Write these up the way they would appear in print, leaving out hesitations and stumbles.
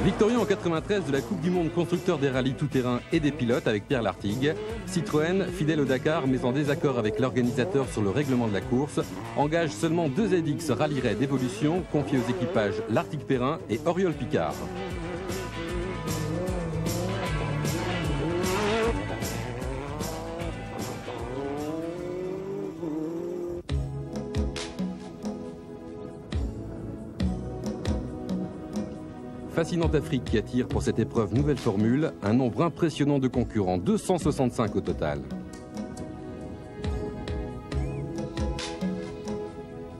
Victorieux en 93 de la Coupe du Monde constructeur des rallyes tout-terrain et des pilotes avec Pierre Lartigue, Citroën, fidèle au Dakar mais en désaccord avec l'organisateur sur le règlement de la course, engage seulement 2 ZX Rally Raid Evolution confiés aux équipages Lartigue-Perrin et Oriol-Picard. Fascinante Afrique qui attire pour cette épreuve nouvelle formule un nombre impressionnant de concurrents, 265 au total.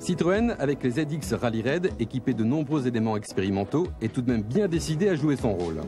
Citroën, avec les ZX Rally Raid, équipés de nombreux éléments expérimentaux, est tout de même bien décidé à jouer son rôle.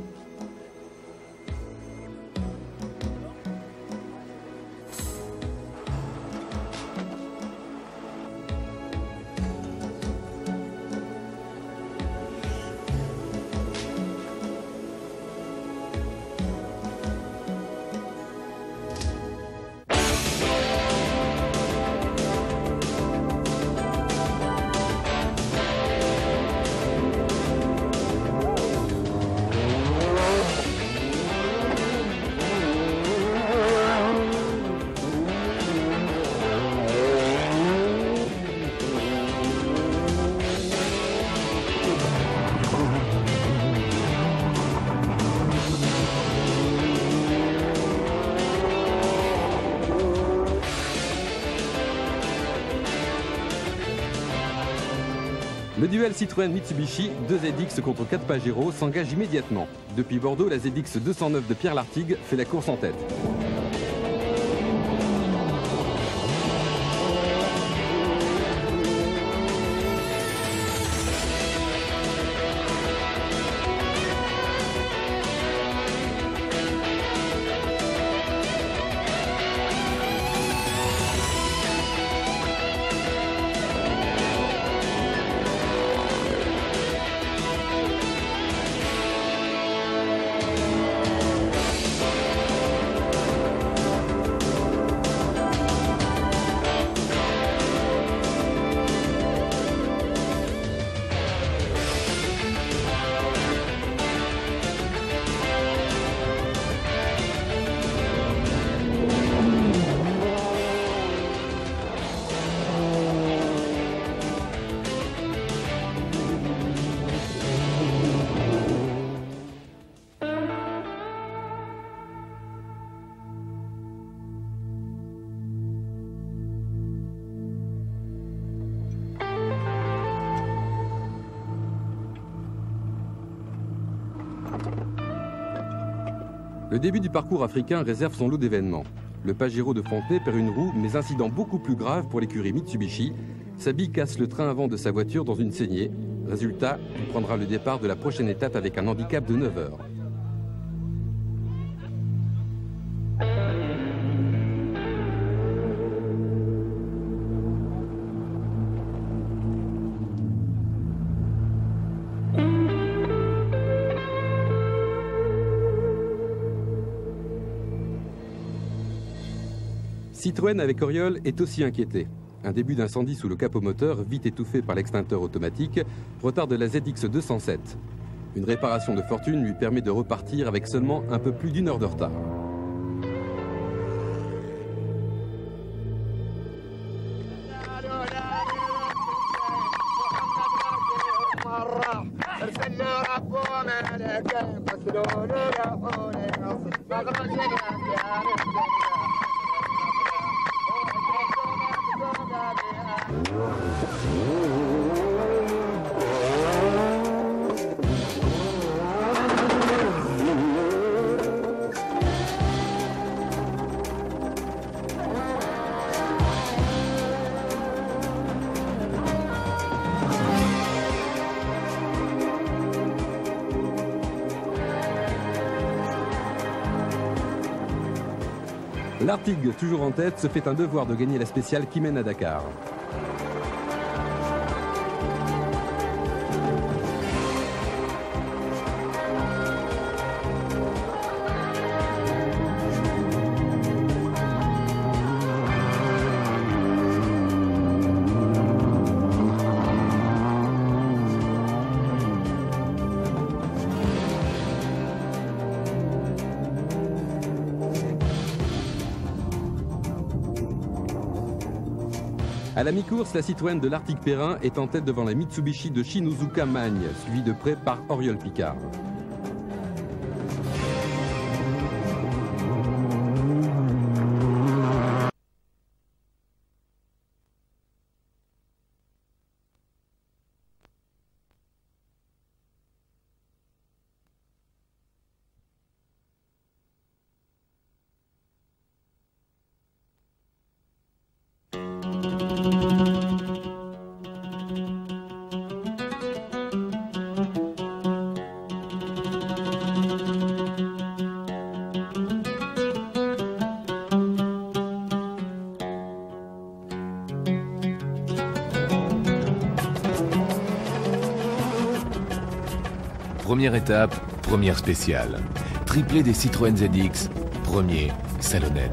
Le duel Citroën-Mitsubishi, 2 ZX contre 4 Pajero, s'engage immédiatement. Depuis Bordeaux, la ZX 209 de Pierre Lartigue fait la course en tête. Le début du parcours africain réserve son lot d'événements. Le Pajero de Fontenay perd une roue, mais incident beaucoup plus grave pour l'écurie Mitsubishi. Sa bille casse le train avant de sa voiture dans une saignée. Résultat, il prendra le départ de la prochaine étape avec un handicap de 9 heures. Citroën avec Oriol est aussi inquiété. Un début d'incendie sous le capot moteur, vite étouffé par l'extincteur automatique, retarde la ZX 207. Une réparation de fortune lui permet de repartir avec seulement un peu plus d'1 heure de retard. Lartigue, toujours en tête, se fait un devoir de gagner la spéciale qui mène à Dakar. À la mi-course, la Citroën de l'Arctic Perrin est en tête devant la Mitsubishi de Shinuzuka Magne, suivie de près par Oriol Picard. Première étape, première spéciale. Triplé des Citroën ZX, premier, Salonen.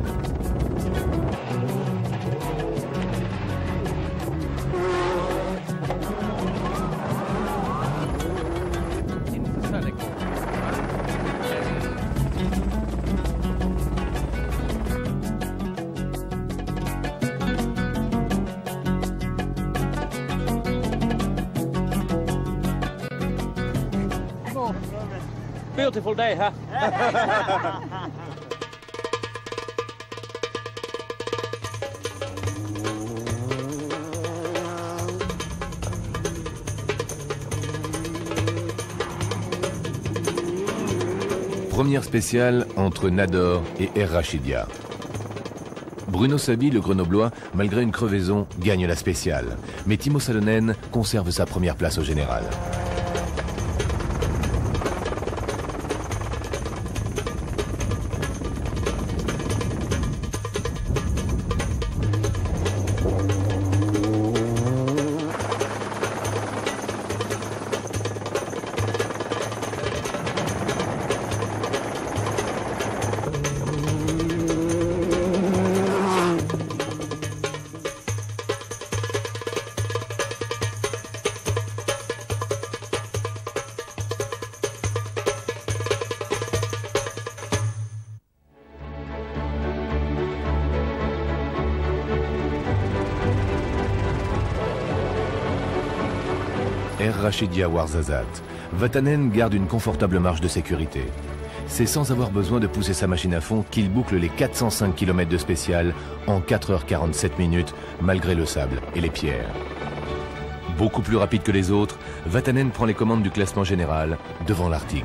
Beautiful day, huh? Première spéciale entre Nador et Air Rachidia. Bruno Sabi, le Grenoblois, malgré une crevaison, gagne la spéciale. Mais Timo Salonen conserve sa première place au général. Air Rachidia Ouarzazate. Vatanen garde une confortable marge de sécurité. C'est sans avoir besoin de pousser sa machine à fond qu'il boucle les 405 km de spécial en 4h47 minutes, malgré le sable et les pierres. Beaucoup plus rapide que les autres, Vatanen prend les commandes du classement général devant l'Artig.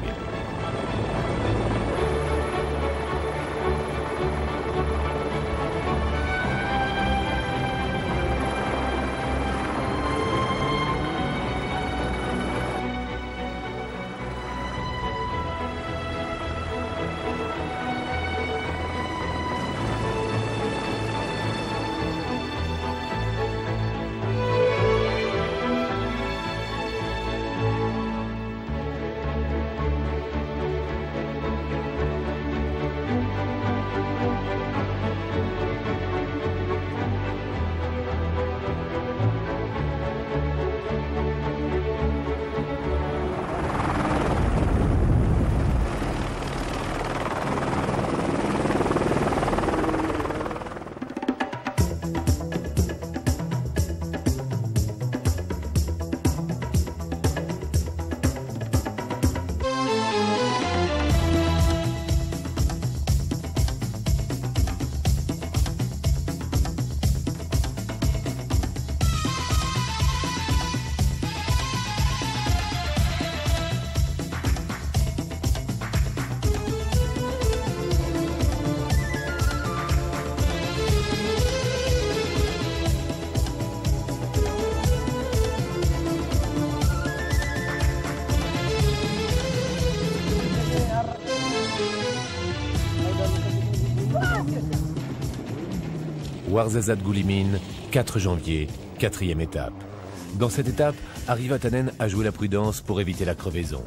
Ouarzazate Goulimine, 4 janvier, 4e étape. Dans cette étape, Harry Vatanen a joué la prudence pour éviter la crevaison.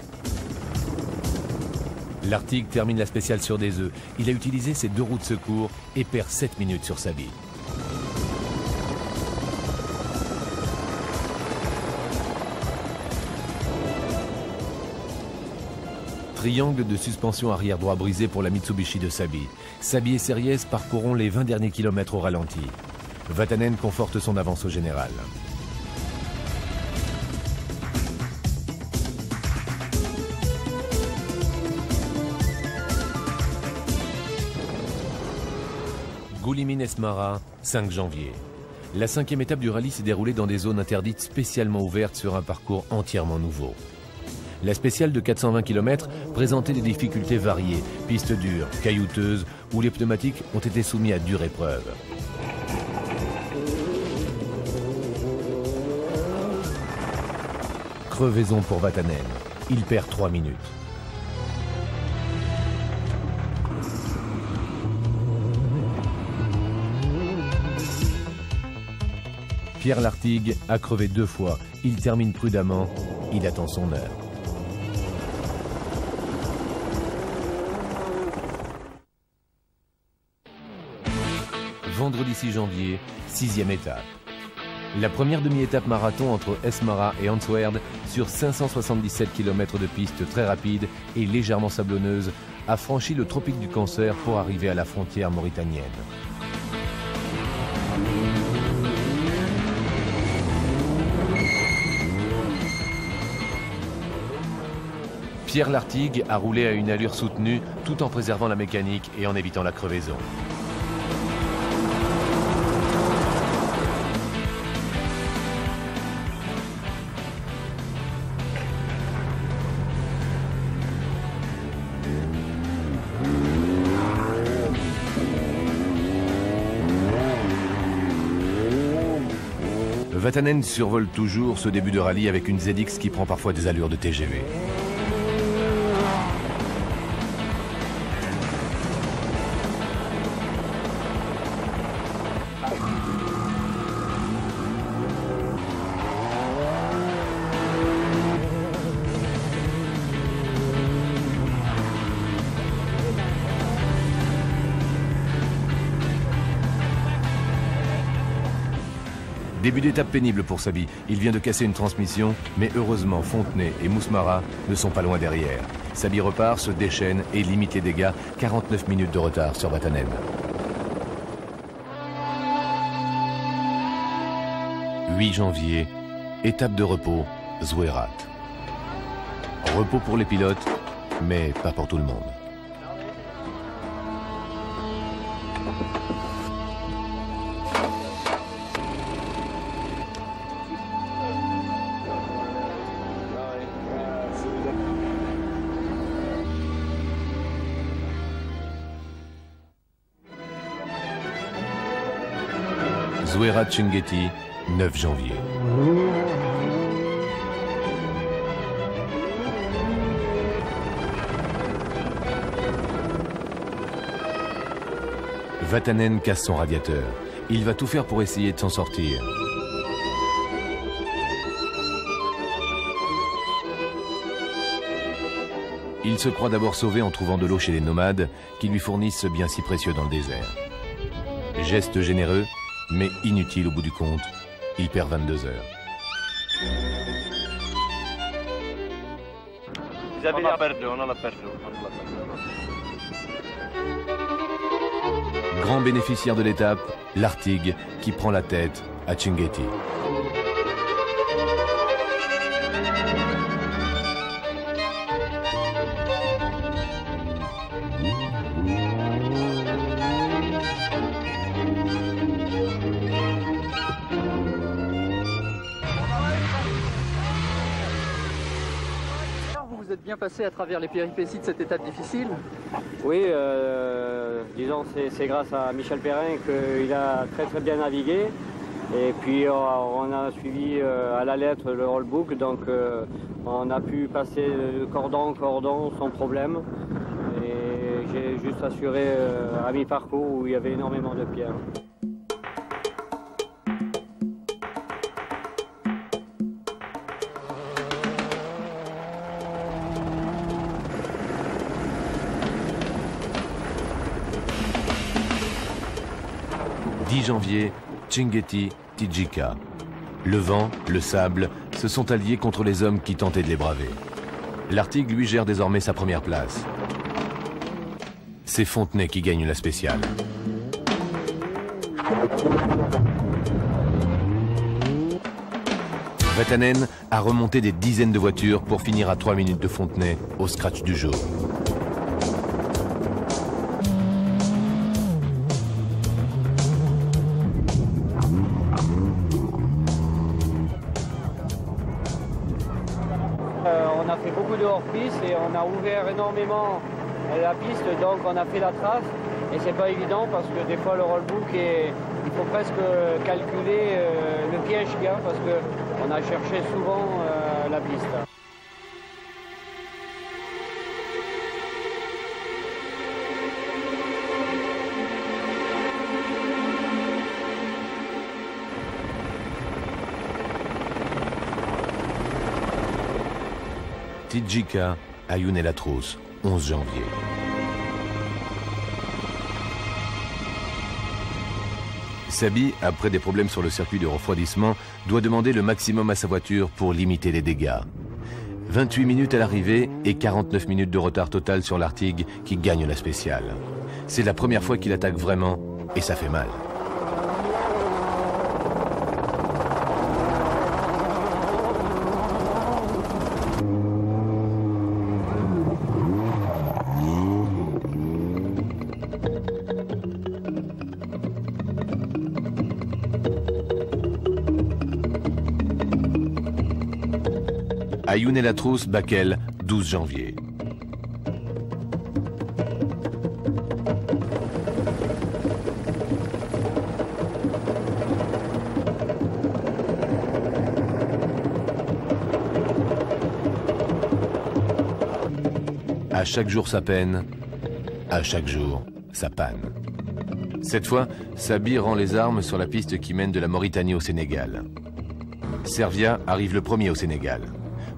L'Arctic termine la spéciale sur des œufs. Il a utilisé ses 2 roues de secours et perd 7 minutes sur sa bille. Triangle de suspension arrière droit brisé pour la Mitsubishi de Sabi. Sabi et Series parcourront les 20 derniers kilomètres au ralenti. Vatanen conforte son avance au général. Goulimine-Esmara, 5 janvier. La 5e étape du rallye s'est déroulée dans des zones interdites spécialement ouvertes sur un parcours entièrement nouveau. La spéciale de 420 km présentait des difficultés variées, pistes dures, caillouteuses, où les pneumatiques ont été soumis à dure épreuve. Crevaison pour Vatanen. Il perd 3 minutes. Pierre Lartigue a crevé 2 fois. Il termine prudemment. Il attend son heure. Vendredi 6 janvier, 6e étape. La première demi-étape marathon entre Esmara et Answerd sur 577 km de piste très rapide et légèrement sablonneuse a franchi le tropique du Cancer pour arriver à la frontière mauritanienne. Pierre Lartigue a roulé à une allure soutenue tout en préservant la mécanique et en évitant la crevaison. Vatanen survole toujours ce début de rallye avec une ZX qui prend parfois des allures de TGV. Début d'étape pénible pour Sabi. Il vient de casser une transmission, mais heureusement Fontenay et Mousmara ne sont pas loin derrière. Sabi repart, se déchaîne et limite les dégâts. 49 minutes de retard sur Vatanen. 8 janvier, étape de repos, Zouérat. Repos pour les pilotes, mais pas pour tout le monde. Zouérat Chinguetti, 9 janvier. Vatanen casse son radiateur. Il va tout faire pour essayer de s'en sortir. Il se croit d'abord sauvé en trouvant de l'eau chez les nomades qui lui fournissent ce bien si précieux dans le désert. Geste généreux, mais inutile au bout du compte. Il perd 22 heures. On l'a perdu. Grand bénéficiaire de l'étape, Lartigue qui prend la tête à Chinguetti. Vous êtes bien passé à travers les péripéties de cette étape difficile? Oui, disons c'est grâce à Michel Perrin qu'il a très bien navigué. Et puis on a suivi à la lettre le rollbook, donc on a pu passer cordon sans problème. Et j'ai juste assuré à mi-parcours où il y avait énormément de pierres. « 10 janvier, Chinguetti, Tijika. Le vent, le sable, se sont alliés contre les hommes qui tentaient de les braver. Lartigue, lui, gère désormais sa première place. C'est Fontenay qui gagne la spéciale. Vatanen a remonté des dizaines de voitures pour finir à 3 minutes de Fontenay au scratch du jour. On a fait beaucoup de hors-piste et on a ouvert énormément la piste, donc on a fait la trace. Et c'est pas évident parce que des fois le rollbook, il faut presque calculer le piège qu'il y a parce qu'on a cherché souvent la piste. Tidjika, Ayoun-et-Latros, 11 janvier. Sabi, après des problèmes sur le circuit de refroidissement, doit demander le maximum à sa voiture pour limiter les dégâts. 28 minutes à l'arrivée et 49 minutes de retard total sur l'Artigue qui gagne la spéciale. C'est la première fois qu'il attaque vraiment et ça fait mal. Ayoun-et-Latros, Bakel, 12 janvier. À chaque jour sa peine, à chaque jour sa panne. Cette fois, Sabi rend les armes sur la piste qui mène de la Mauritanie au Sénégal. Servia arrive le premier au Sénégal.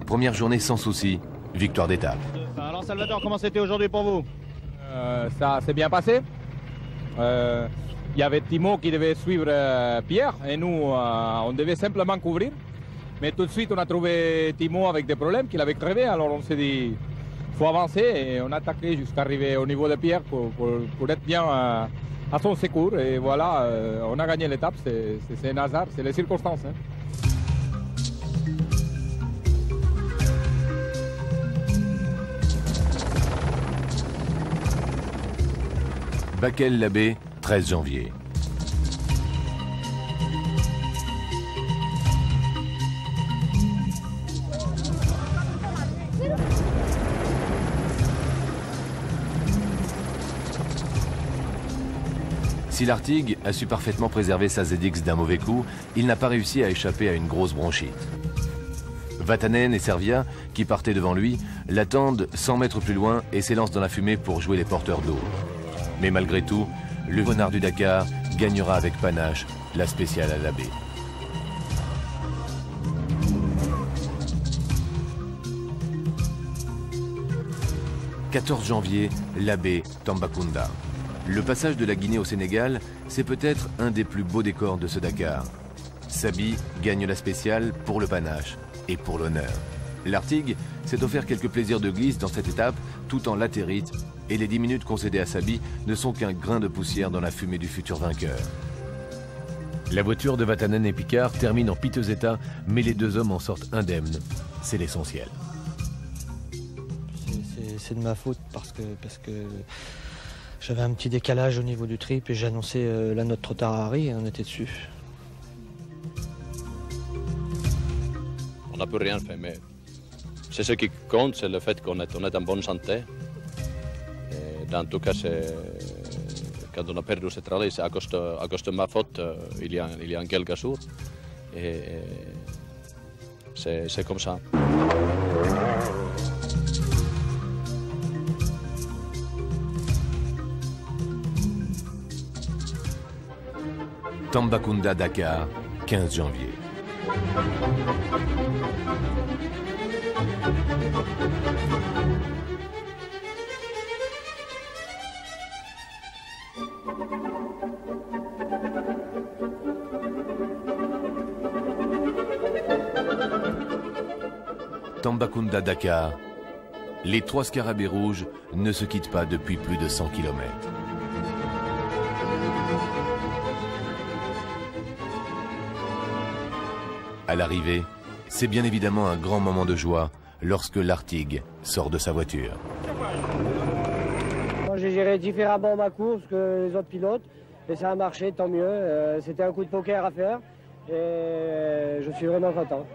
Première journée sans souci, victoire d'étape. Alors Salvatore, comment c'était aujourd'hui pour vous? Ça s'est bien passé. Il y avait Timo qui devait suivre Pierre et nous, on devait simplement couvrir. Mais tout de suite, on a trouvé Timo avec des problèmes qu'il avait crevé. Alors on s'est dit, il faut avancer et on a attaqué jusqu'à arriver au niveau de Pierre pour être bien à son secours. Et voilà, on a gagné l'étape. C'est un hasard, c'est les circonstances. Hein. Bakel-l'Abbé, 13 janvier. Si l'Artigue a su parfaitement préserver sa ZX d'un mauvais coup, il n'a pas réussi à échapper à une grosse bronchite. Vatanen et Servia, qui partaient devant lui, l'attendent 100 mètres plus loin et s'élancent dans la fumée pour jouer les porteurs d'eau. Mais malgré tout, le renard du Dakar gagnera avec panache la spéciale à l'Abbé. « 14 janvier, l'Abbé, Tambacounda. Le passage de la Guinée au Sénégal, c'est peut-être un des plus beaux décors de ce Dakar. Sabi gagne la spéciale pour le panache et pour l'honneur. L'Artigue s'est offert quelques plaisirs de glisse dans cette étape, tout en latérite, et les 10 minutes concédées à Sabi ne sont qu'un grain de poussière dans la fumée du futur vainqueur. La voiture de Vatanen et Picard termine en piteux état, mais les deux hommes en sortent indemnes. C'est l'essentiel. C'est de ma faute parce que j'avais un petit décalage au niveau du trip et j'ai annoncé la note trop tard à Harry et on était dessus. On n'a plus rien fait, mais c'est ce qui compte, c'est le fait qu'on est en bonne santé. Et en tout cas, quand on a perdu cette rallye, c'est à cause de ma faute il y a quelques jours. Et c'est comme ça. Tambacounda, Dakar, 15 janvier. Tambacounda, Dakar, les trois scarabées rouges ne se quittent pas depuis plus de 100 km. À l'arrivée, c'est bien évidemment un grand moment de joie lorsque l'Artigue sort de sa voiture. Moi, j'ai géré différemment ma course que les autres pilotes et ça a marché, tant mieux. C'était un coup de poker à faire et je suis vraiment content.